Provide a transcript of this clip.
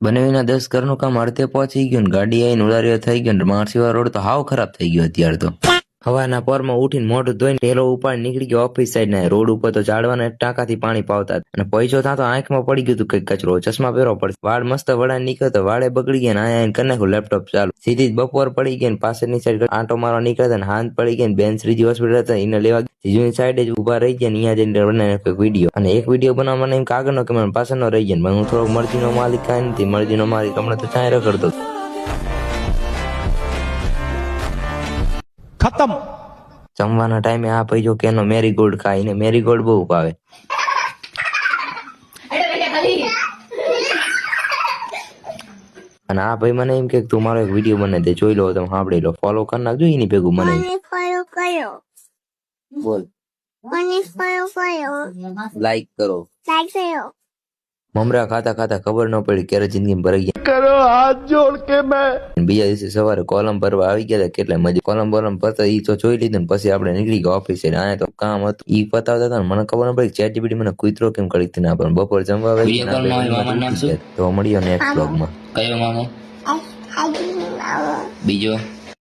બનાવીના 10 ઘરનું કામ અડધે પહોંચી ગયું ને ગાડી આવીને ઉડારીઓ થઈ ગયો ને માણસીવા રોડ તો હાવ ખરાબ થઈ ગયો અત્યારે તો. હવાના પોરમાં ઉઠીને મોઢું ધોઈને ટેલો ઉપાડી નીકળી ગયો ઓફિસ સાઈડ ના રોડ ઉપર તો ચાડવાના ટાંકાથી પાણી પાવતા અને પૈસો થા તો આંખમાં પડી ગયું કઈક કચરો ચશ્મા પહેરવો પડશે. વાળ મસ્ત વડા નીકળતો વાળે બગડી ગયા ને આયા કરી નાખ્યું લેપટોપ ચાલુ. સીધી જ બપોર પડી ગઈ ને પાછળની સાઈડ આંટો મારવા નીકળતા ને હાથ પડી ગઈ ને બેન શ્રીજી હોસ્પિટલ હતા એને લેવા જીજુની સાઈડ જ ઉભા રહી ગયા ને અહીંયા જઈને બનાવીને એક વિડીયો અને એક વિડીયો બનાવવા મને એમ કાગળનો કે મને પાછળનો રહી ગયા ને હું થોડોક મરજીનો માલિક કાંઈ નથી મરજીનો માલિક હમણાં તો ચાય રખડતો ખતમ. જમવાના ટાઈમે આ ભાઈ જો કેનો મેરીગોલ્ડ ખાય ને મેરીગોલ્ડ બહુ ભાવે. અને આ ભાઈ મને એમ કે તું મારો એક વિડીયો બનાવી દે જોઈ લો તમે સાંભળી લો ફોલો કરી નાખજો એની ભેગું મને બોલ લાઈક કરો મમરા ખાતા ખાતા ખબર ન પડી ક્યારે જિંદગી ભરાઈ ગયા કરો હાથ જોડ કે મેં. બીજા દિવસે સવારે કોલમ ભરવા આવી ગયા હતા કેટલા મજા કોલમ ભરતા ઈ તો જોઈ લીધું ને પછી આપણે નીકળી ગયા ઓફિસે. આને તો કામ હતું ઈ પતાવતા હતા મને ખબર ન પડી ChatGPT મને કૂતરો કેમ કરી હતી ના પણ બપોર જમવા તો મળ્યો નેક્સ્ટ બ્લોગમાં. કયો મામો? બીજો